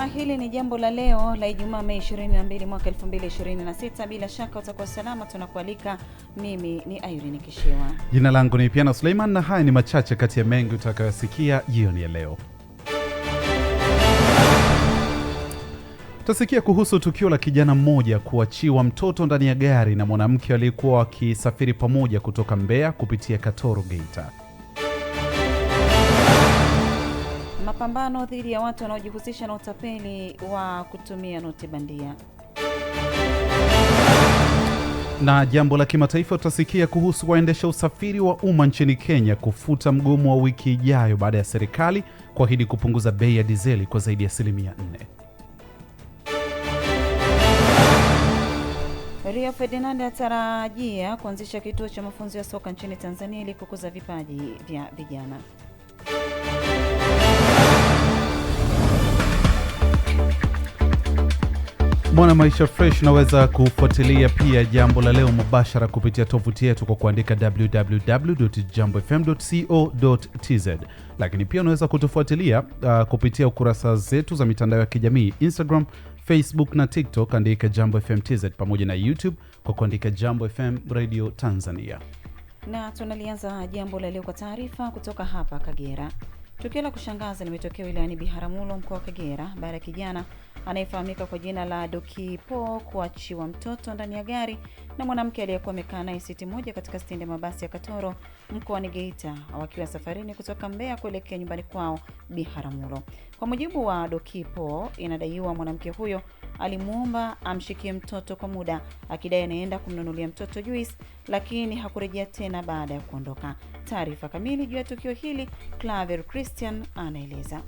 Na hili ni jambo la leo la Ijumaa Mei 22 mwaka 2026. Bila shaka utakuwa salama, tunakualika. Mimi ni Irene Kishewa. Jina langu ni Piano Suleiman na haya ni machache kati ya mengi utakayosikia jioni ya leo. Tutasikia kuhusu tukio la kijana mmoja kuachiwa mtoto ndani ya gari na mwanamke aliyekuwa wakisafiri pamoja kutoka Mbeya kupitia Katoro, Geita. Mapambano dhidi ya watu wanaojihusisha na utapeli wa kutumia noti bandia. Na jambo la kimataifa tutasikia kuhusu waendesha usafiri wa umma nchini Kenya kufuta mgomo wa wiki ijayo baada ya serikali kuahidi kupunguza bei ya dizeli kwa zaidi ya 4%. Rio Ferdinand atarajia kuanzisha kituo cha mafunzo ya soka nchini Tanzania ili kukuza vipaji vya vijana. Mwana Maisha Fresh unaweza kufuatilia pia jambo la leo mubashara kupitia tovuti yetu kwa kuandika www.jambofm.co.tz. Lakini pia unaweza kutufuatilia kupitia ukurasa zetu za mitandao ya kijamii Instagram, Facebook na TikTok, andika Jambo FM TZ, pamoja na YouTube kwa kuandika Jambo FM Radio Tanzania. Na tunalianza jambo la leo kwa taarifa kutoka hapa Kagera. Tukio la kushangaza limetokea wilayani Biharamulo, mkoa wa Kagera, baada ya kijana anayefahamika kwa jina la Dokipo kuachiwa mtoto ndani ya gari na mwanamke aliyekuwa amekaa naye siti moja katika stendi ya mabasi ya Katoro, mkoani Geita, wakiwa safarini kutoka Mbeya kuelekea nyumbani kwao Biharamulo. Kwa mujibu wa Dokipo, inadaiwa mwanamke huyo alimuomba amshikie mtoto kwa muda, akidai anaenda kumnunulia mtoto juice, lakini hakurejea tena baada ya kuondoka. Taarifa kamili juu ya tukio hili, Claver Christian anaeleza.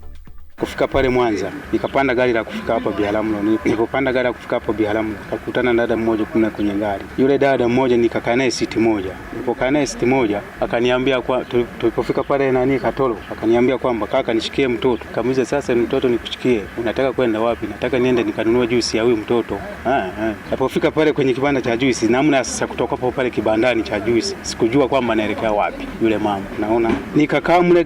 Kufika pale Mwanza, nikapanda gari la kufika hapa Biharamulo. Nilipopanda gari la kufika hapo Biharamulo, nikakutana na dada mmoja kuna kwenye gari. Yule dada mmoja nikakaa naye siti moja. Nilipokaa naye siti moja, akaniambia kwa tulipofika pale Katoro, akaniambia kwamba kaka nishikie mtoto. Kamuuliza sasa mtoto nikushikie, unataka kwenda wapi? Nataka niende nikanunue juice ya huyu mtoto. Nilipofika pale kwenye kibanda cha juice, namna sasa kutoka hapo pale kibandani cha juice, sikujua kwamba naelekea wapi yule mama. Naona nikakaa mle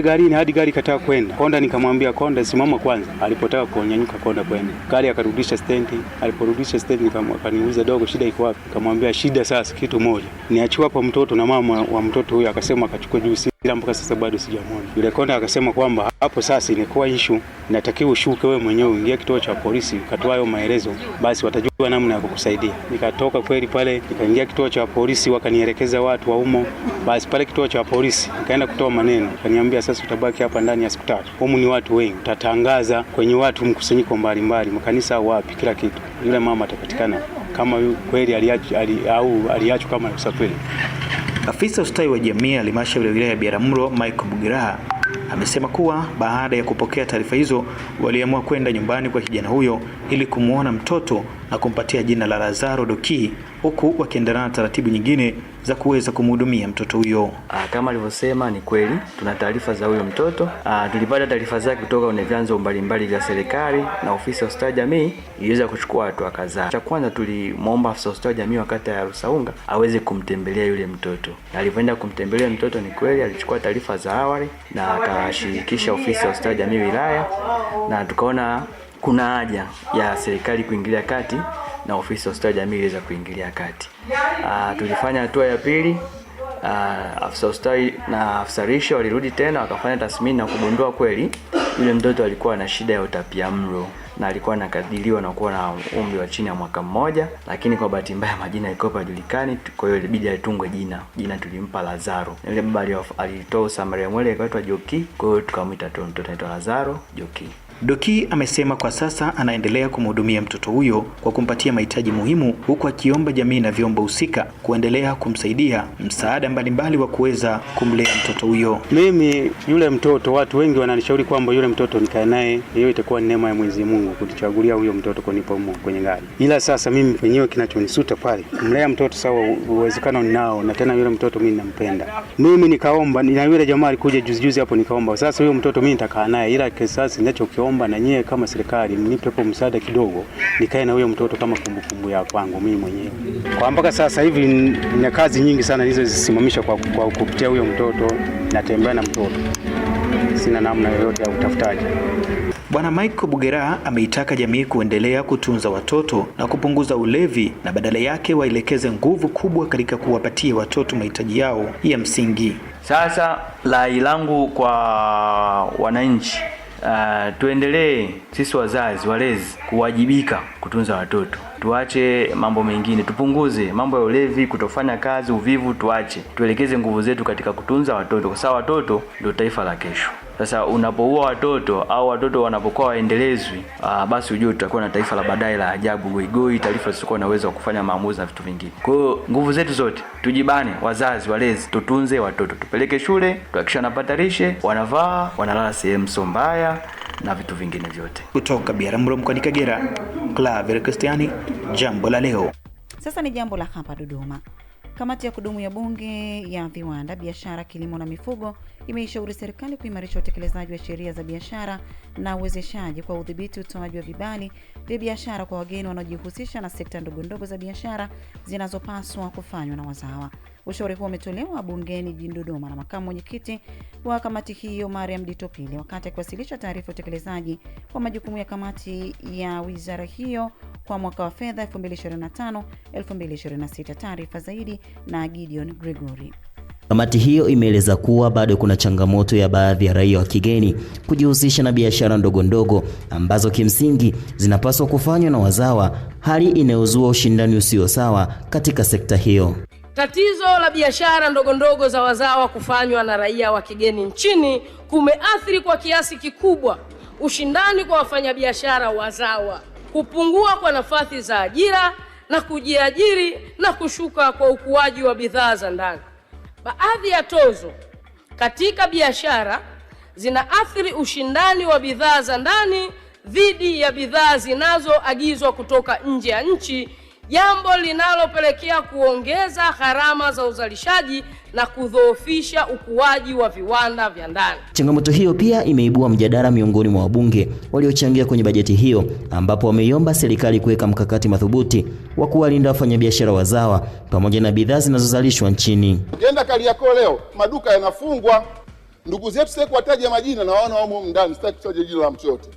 garini hadi gari kataka kwenda. Konda nikamwambia konda simama kwanza. Alipotaka kuonyanyuka konda kwenda, gari akarudisha stendi. Aliporudisha stendi akaniuliza dogo, shida iko wapi? Nikamwambia shida sasa kitu moja, niachiwe hapo mtoto na mama wa mtoto huyo. Akasema akachukua juice, ila mpaka sasa bado sijamwona. Yule konda akasema kwamba hapo sasa inakuwa issue, inatakiwa ushuke wewe mwenyewe uingie kituo cha polisi ukatoa hayo maelezo, basi watajua namna ya kukusaidia. Nikatoka kweli pale nikaingia kituo cha polisi, wakanielekeza watu wa umo. Basi pale kituo cha polisi nikaenda kutoa maneno, akaniambia sasa utabaki hapa ndani ya siku 3. Humu ni watu wengi, utatangaza kwenye watu mkusanyiko mbalimbali, makanisa wapi, kila kitu. Yule mama atapatikana kama kweli aliachwa kama usafiri. Afisa ustawi wa jamii halmashauri ya wilaya ya Biharamulo Michael Bugiraha amesema kuwa baada ya kupokea taarifa hizo waliamua kwenda nyumbani kwa kijana huyo ili kumuona mtoto na kumpatia jina la Lazaro Doki, huku wakiendelea na taratibu nyingine za kuweza kumhudumia mtoto huyo. Kama alivyosema ni kweli, tuna taarifa za huyo mtoto. Tulipata taarifa zake kutoka kwenye vyanzo mbalimbali vya serikali na ofisi ya ustawi jamii iliweza kuchukua hatua kadhaa. Cha kwanza, tulimwomba afisa ustawi jamii wa kata ya Rusaunga aweze kumtembelea yule mtoto. Na alipoenda kumtembelea mtoto, ni kweli alichukua taarifa za awali na akashirikisha ofisi ya ustawi jamii wilaya, na tukaona kuna haja ya serikali kuingilia kati na ofisi ya ustawi jamii iliweza kuingilia kati. Tulifanya hatua ya pili. Afisa ustawi na afisa lishe walirudi tena wakafanya tathmini na kugundua kweli yule mtoto alikuwa na shida ya utapiamlo na alikuwa anakadiriwa na kuwa na umri wa chini ya mwaka mmoja, lakini kwa bahati mbaya majina yalikuwa hayajulikani, kwa hiyo ilibidi atungwe jina tulimpa Lazaro. Na yule baba alitoa usamaria mwele akaitwa Joki, kwa hiyo tukamwita mtoto anaitwa Lazaro Joki. Doki amesema kwa sasa anaendelea kumhudumia mtoto huyo kwa kumpatia mahitaji muhimu, huku akiomba jamii na vyombo husika kuendelea kumsaidia msaada mbalimbali wa kuweza kumlea mtoto huyo. Mimi yule mtoto, watu wengi wananishauri kwamba yule mtoto nikae naye, hiyo itakuwa neema ya Mwenyezi Mungu kunichagulia huyo mtoto kunipa kwenye gari. Ila sasa mimi mwenyewe kinachonisuta pale, kumlea mtoto sawa, uwezekano ninao, na tena yule mtoto mimi nampenda. Mimi nikaomba, na yule jamaa alikuja juzi hapo, nikaomba sasa huyo mtoto mimi nitakaa naye, ila kisasi ninachokiomba na nyie kama serikali mnipe kwa msaada kidogo nikae na huyo mtoto kama kumbukumbu ya kwangu mimi mwenyewe. Kwa mpaka sasa hivi nina kazi nyingi sana hizo zisimamisha kwa kupitia huyo mtoto, natembea na mtoto. sina namna yoyote ya utafutaji. Bwana Michael Bugeraha ameitaka jamii kuendelea kutunza watoto na kupunguza ulevi na badala yake waelekeze nguvu kubwa katika kuwapatia watoto mahitaji yao ya msingi. Sasa rai langu kwa wananchi, tuendelee sisi wazazi walezi kuwajibika kutunza watoto. Tuache mambo mengine, tupunguze mambo ya ulevi, kutofanya kazi, uvivu tuache. Tuelekeze nguvu zetu katika kutunza watoto kwa sababu watoto ndio taifa la kesho. Sasa unapoua watoto au watoto wanapokuwa waendelezwi, basi ujue tutakuwa na taifa la baadaye la ajabu goigoi, taifa lisikuwa na uwezo wa kufanya maamuzi na vitu vingine. Kwa hiyo nguvu zetu zote tujibane, wazazi walezi, tutunze watoto, tupeleke shule, tuhakikishe wanapata lishe, wanavaa, wanalala sehemu sio mbaya na vitu vingine vyote. Kutoka Biharamulo mkoani Kagera, Claver Christiani, Jambo la Leo. Sasa ni jambo la hapa Dodoma. Kamati ya kudumu ya Bunge ya Viwanda, Biashara, Kilimo na Mifugo imeishauri serikali kuimarisha utekelezaji wa sheria za biashara na uwezeshaji kwa udhibiti utoaji wa vibali vya biashara kwa wageni wanaojihusisha na sekta ndogondogo za biashara zinazopaswa kufanywa na wazawa. Ushauri huo umetolewa bungeni jijini Dodoma na makamu mwenyekiti wa kamati hiyo Mariam Ditopile wakati akiwasilisha taarifa ya utekelezaji wa majukumu ya kamati ya wizara hiyo kwa mwaka wa fedha 2025-2026. Taarifa zaidi na Gideon Gregory. Kamati hiyo imeeleza kuwa bado kuna changamoto ya baadhi ya raia wa kigeni kujihusisha na biashara ndogo ndogo ambazo kimsingi zinapaswa kufanywa na wazawa, hali inayozua ushindani usio sawa katika sekta hiyo. Tatizo la biashara ndogo ndogo za wazawa kufanywa na raia wa kigeni nchini kumeathiri kwa kiasi kikubwa ushindani kwa wafanyabiashara wazawa, kupungua kwa nafasi za ajira na kujiajiri na kushuka kwa ukuaji wa bidhaa za ndani. Baadhi ya tozo katika biashara zinaathiri ushindani wa bidhaa za ndani dhidi ya bidhaa zinazoagizwa kutoka nje ya nchi, jambo linalopelekea kuongeza gharama za uzalishaji na kudhoofisha ukuaji wa viwanda vya ndani. Changamoto hiyo pia imeibua mjadala miongoni mwa wabunge waliochangia kwenye bajeti hiyo, ambapo wameiomba serikali kuweka mkakati madhubuti wa kuwalinda wafanyabiashara wazawa pamoja na bidhaa zinazozalishwa nchini. Ukienda Kariakoo leo maduka yanafungwa. Ndugu zetu sasa kuwataja majina na waona wao ndani, sitaki kutaja jina la mtu yote.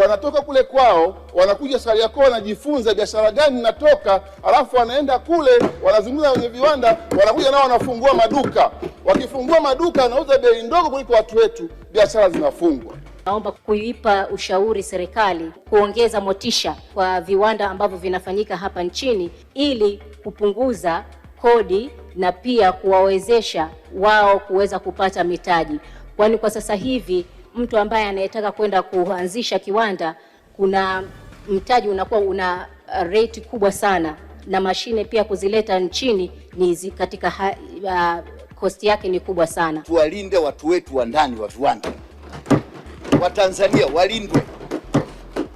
Wanatoka kule kwao, wanakuja Kariakoo wanajifunza biashara gani natoka, alafu wanaenda kule wanazungumza kwenye viwanda, wanakuja nao wanafungua maduka. Wakifungua maduka wanauza bei ndogo kuliko watu wetu, biashara zinafungwa. Naomba kuipa ushauri serikali kuongeza motisha kwa viwanda ambavyo vinafanyika hapa nchini ili kupunguza kodi na pia kuwawezesha wao kuweza kupata mitaji. Kwani kwa sasa hivi mtu ambaye anayetaka kwenda kuanzisha kiwanda, kuna mtaji unakuwa una rate kubwa sana, na mashine pia kuzileta nchini ni katika cost yake ni kubwa sana. Tuwalinde watu wetu wa ndani wa viwanda. Wa Tanzania walindwe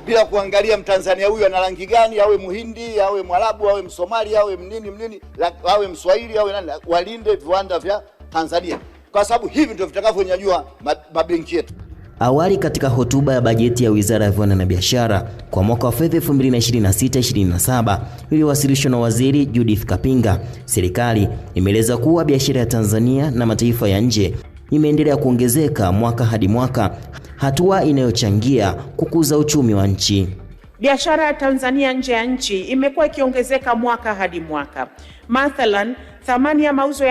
bila kuangalia Mtanzania huyu ana rangi gani, awe Muhindi, awe Mwarabu, awe Msomali, awe mnini, awe Mswahili, awe nani. Walinde viwanda vya Tanzania, kwa sababu hivi ndio vitakavyonyanyua mabenki yetu. Awali katika hotuba ya bajeti ya Wizara ya Viwanda na Biashara kwa mwaka wa fedha 2026-2027 iliyowasilishwa na Waziri Judith Kapinga, serikali imeeleza kuwa biashara ya Tanzania na mataifa ya nje imeendelea kuongezeka mwaka hadi mwaka, hatua inayochangia kukuza uchumi wa nchi. Biashara ya Tanzania nje ya nchi imekuwa ikiongezeka mwaka hadi mwaka. Mathalan, thamani ya mauzo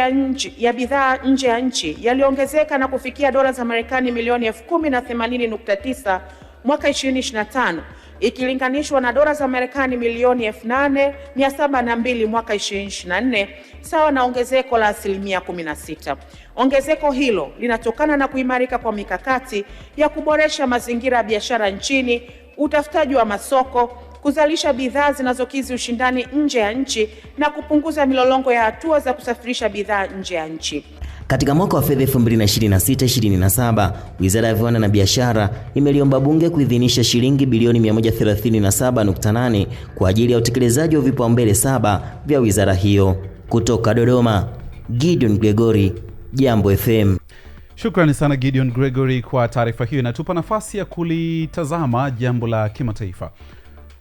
ya bidhaa nje ya nchi yaliongezeka na kufikia dola za Marekani milioni 10,080.9 mwaka 2025 ikilinganishwa na dola za Marekani milioni 8,702 mwaka 2024, sawa na ongezeko la 16%. Ongezeko hilo linatokana na kuimarika kwa mikakati ya kuboresha mazingira ya biashara nchini, utafutaji wa masoko, kuzalisha bidhaa zinazokidhi ushindani nje ya nchi na kupunguza milolongo ya hatua za kusafirisha bidhaa nje ya nchi. Katika mwaka wa fedha 2026-2027, Wizara ya Viwanda na Biashara imeliomba Bunge kuidhinisha shilingi bilioni 137.8 kwa ajili ya utekelezaji wa vipaumbele 7 vya wizara hiyo. Kutoka Dodoma, Gideon Gregory, Jambo FM. Shukrani sana Gideon Gregory kwa taarifa hiyo. Inatupa nafasi ya kulitazama jambo la kimataifa.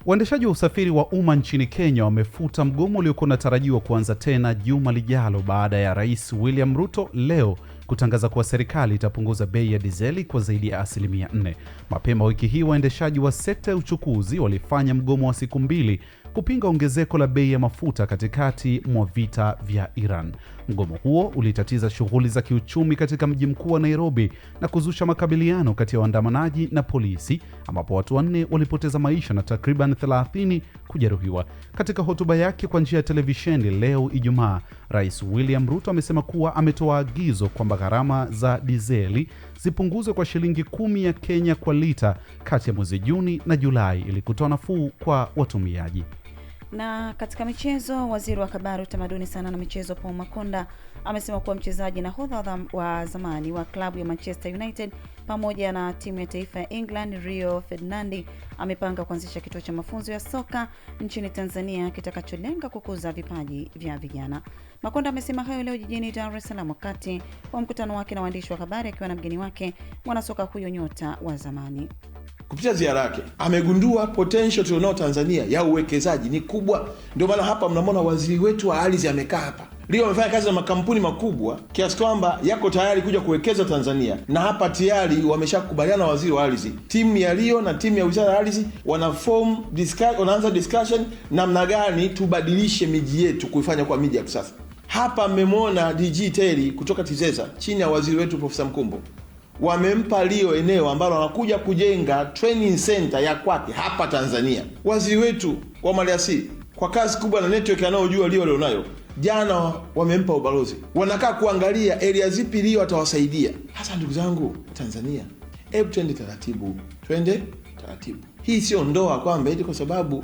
Waendeshaji wa usafiri wa umma nchini Kenya wamefuta mgomo uliokuwa unatarajiwa kuanza tena juma lijalo baada ya Rais William Ruto leo kutangaza kuwa serikali itapunguza bei ya dizeli kwa zaidi ya 4%. Mapema wiki hii waendeshaji wa sekta ya uchukuzi walifanya mgomo wa siku 2 kupinga ongezeko la bei ya mafuta katikati mwa vita vya Iran. Mgomo huo ulitatiza shughuli za kiuchumi katika mji mkuu wa Nairobi na kuzusha makabiliano kati ya waandamanaji na polisi, ambapo watu 4 walipoteza maisha na takriban 30 kujeruhiwa. Katika hotuba yake kwa njia ya televisheni leo Ijumaa, Rais William Ruto amesema kuwa ametoa agizo kwamba gharama za dizeli zipunguzwe kwa shilingi 10 ya Kenya kwa lita kati ya mwezi Juni na Julai ili kutoa nafuu kwa watumiaji. Na katika michezo, waziri wa habari, utamaduni, sana na michezo Paul Makonda amesema kuwa mchezaji nahodha wa zamani wa klabu ya Manchester United pamoja na timu ya taifa ya England Rio Ferdinand amepanga kuanzisha kituo cha mafunzo ya soka nchini Tanzania kitakacholenga kukuza vipaji vya vijana. Makonda amesema hayo leo jijini Dar es Salaam wakati wa mkutano wake na waandishi wa habari akiwa na mgeni wake mwanasoka huyo nyota wa zamani. Kupitia ziara yake amegundua potential tulionao Tanzania ya uwekezaji ni kubwa. Ndio maana hapa mnamwona waziri wetu wa ardhi amekaa hapa. Leo amefanya kazi na makampuni makubwa kiasi kwamba yako tayari kuja kuwekeza Tanzania, na hapa tayari wameshakubaliana na waziri wa ardhi. Timu ya Rio na timu ya Wizara ya Ardhi wanaanza discussion namna gani tubadilishe miji yetu kuifanya kwa miji ya kisasa. Hapa mmemwona DG Terry kutoka Tizeza chini ya waziri wetu Profesa Mkumbo. Wamempa Rio eneo ambalo anakuja kujenga training center ya kwake hapa Tanzania. Waziri wetu wa maliasili kwa kazi kubwa na network anayojua Rio leonayo, jana wamempa ubalozi. Wanakaa kuangalia area zipi Rio atawasaidia. Hasa ndugu zangu Tanzania, hebu twende taratibu. Hii sio ndoa kwamba eti kwa sababu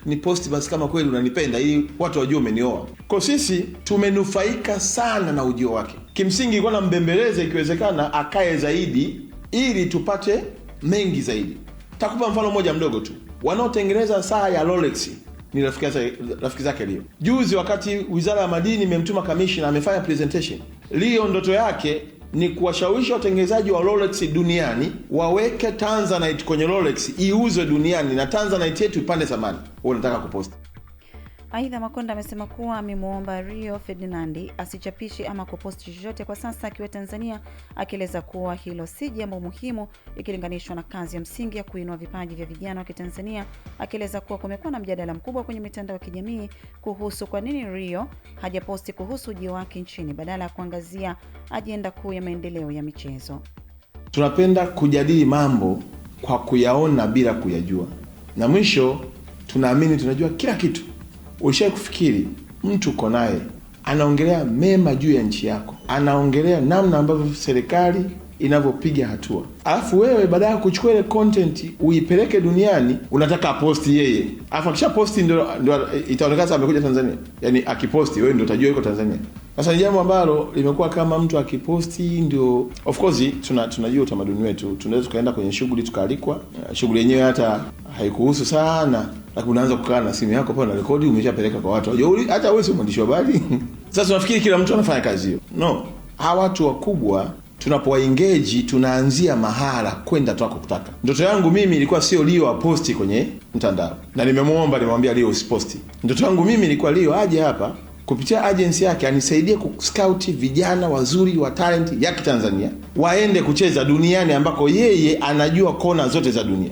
ni posti basi kama kweli unanipenda ili watu wajue umenioa. Kwa sisi tumenufaika sana na ujio wake. Kimsingi ilikuwa nambembeleze ikiwezekana akae zaidi ili tupate mengi zaidi. Takupa mfano mmoja mdogo tu. Wanaotengeneza saa ya Rolex ni rafiki zake Rio. Juzi wakati Wizara ya Madini imemtuma commissioner amefanya presentation, Rio ndoto yake ni kuwashawishi watengenezaji wa Rolex duniani waweke Tanzanite kwenye Rolex iuzwe duniani na Tanzanite yetu ipande thamani. Wewe unataka kupost. Aidha, Makonda amesema kuwa amemuomba Rio Ferdinand asichapishe ama kuposti chochote kwa sasa akiwa Tanzania, akieleza kuwa hilo si jambo muhimu ikilinganishwa na kazi ya msingi ya kuinua vipaji vya vijana wa Kitanzania, akieleza kuwa kumekuwa na mjadala mkubwa kwenye mitandao ya kijamii kuhusu kwa nini Rio hajaposti kuhusu ujio wake nchini badala ya kuangazia ajenda kuu ya maendeleo ya michezo. Tunapenda kujadili mambo kwa kuyaona bila kuyajua. Na mwisho tunaamini tunajua kila kitu. Ulishawahi kufikiri mtu uko naye anaongelea mema juu ya nchi yako, anaongelea namna ambavyo serikali inavyopiga hatua, alafu wewe badala ya kuchukua ile content uipeleke duniani unataka aposti yeye, alafu akisha posti ndio itaonekana amekuja Tanzania? Yani akiposti wewe ndio utajua yuko Tanzania. Sasa ni jambo ambalo limekuwa kama mtu akiposti ndio. Of course tunajua utamaduni wetu, tunaweza tukaenda kwenye shughuli tukaalikwa, shughuli yenyewe hata haikuhusu sana, lakini unaanza kukaa na simu yako pale na rekodi umeshapeleka kwa watu. Hata wewe si mwandishi wa habari. Sasa tunafikiri kila mtu anafanya kazi hiyo. No, hawa watu wakubwa tunapowaengage tunaanzia mahala kwenda tunakotaka. Ndoto yangu mimi ilikuwa sio Rio aposti kwenye mtandao, na nimemwambia Rio usiposti. Ndoto yangu mimi ilikuwa Rio aje hapa kupitia agency yake anisaidie kuscout vijana wazuri wa talent ya Kitanzania waende kucheza duniani ambako yeye anajua kona zote za dunia.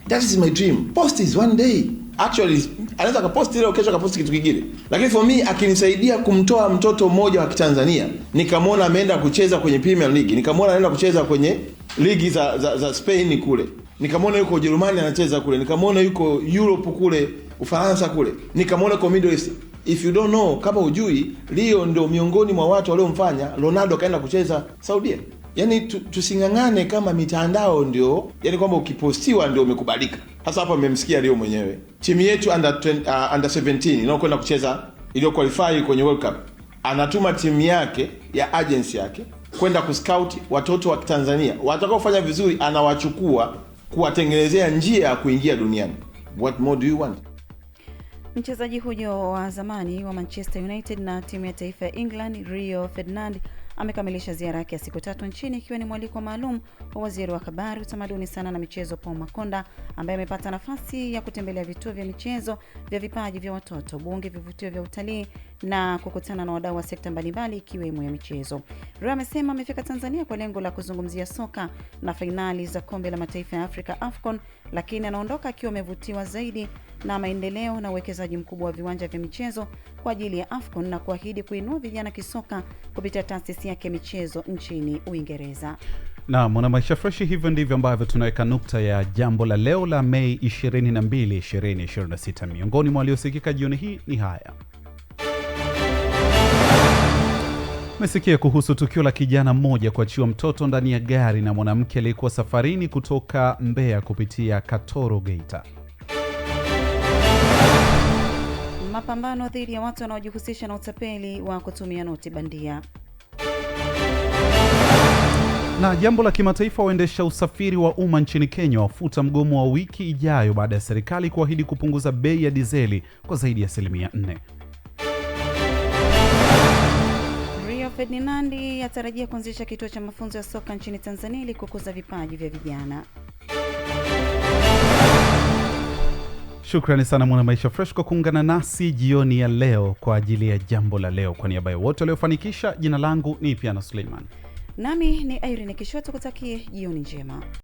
That is my dream. Post is one day. Actually, anaweza kaposti leo, kesho kaposti kitu kingine. Lakini for me akinisaidia kumtoa mtoto mmoja wa Kitanzania, nikamwona ameenda kucheza kwenye Premier League, nikamwona anaenda kucheza kwenye ligi za Spain kule, nikamwona yuko Ujerumani anacheza kule, nikamwona yuko Europe kule, Ufaransa kule, nikamwona kwa Middle East. If you don't know, kama hujui, Rio ndio miongoni mwa watu waliomfanya Ronaldo kaenda kucheza Saudia. Yani tusingangane kama mitandao ndio, yani kwamba ukipostiwa ndio umekubalika. Hasa hapa mmemsikia Rio mwenyewe. Timu yetu under 17 inayokwenda kucheza ilio qualify kwenye World Cup, anatuma timu yake ya agency yake kwenda kuscout watoto wa Tanzania watakao kufanya vizuri, anawachukua kuwatengenezea njia ya kuingia duniani. What more do you want? Mchezaji huyo wa zamani wa Manchester United na timu ya taifa ya England Rio Ferdinand amekamilisha ziara yake ya siku 3 nchini ikiwa ni mwaliko maalum wa waziri wa habari, utamaduni, sanaa na michezo Paul Makonda, ambaye amepata nafasi ya kutembelea vituo vya michezo vya vipaji vya watoto, bunge, vivutio vya utalii na kukutana na wadau wa sekta mbalimbali ikiwemo ya michezo. Rio amesema amefika Tanzania kwa lengo la kuzungumzia soka na fainali za kombe la mataifa ya Afrika AFCON, lakini anaondoka akiwa amevutiwa zaidi na maendeleo na uwekezaji mkubwa wa viwanja vya michezo kwa ajili ya AFCON na kuahidi kuinua vijana kisoka kupitia taasisi yake michezo nchini Uingereza. Na mwana maisha fresh, hivyo ndivyo ambavyo tunaweka nukta ya jambo la leo la Mei 22, 2026. Miongoni mwa waliosikika jioni hii ni haya. Mesikia kuhusu tukio la kijana mmoja kuachiwa mtoto ndani ya gari na mwanamke aliyekuwa safarini kutoka Mbeya kupitia Katoro, Geita. Mapambano dhidi ya watu wanaojihusisha na utapeli wa kutumia noti bandia. Na jambo la kimataifa, waendesha usafiri wa umma nchini Kenya wafuta mgomo wa wiki ijayo baada ya serikali kuahidi kupunguza bei ya dizeli kwa zaidi ya 4%. Rio Ferdinandi atarajia kuanzisha kituo cha mafunzo ya soka nchini Tanzania ili kukuza vipaji vya vijana. Shukrani sana mwana maisha fresh kwa kuungana nasi jioni ya leo kwa ajili ya jambo la leo. Kwa niaba ya wote waliofanikisha, jina langu ni Piano Suleiman. Nami ni Irene Kishoto, kutakie jioni njema.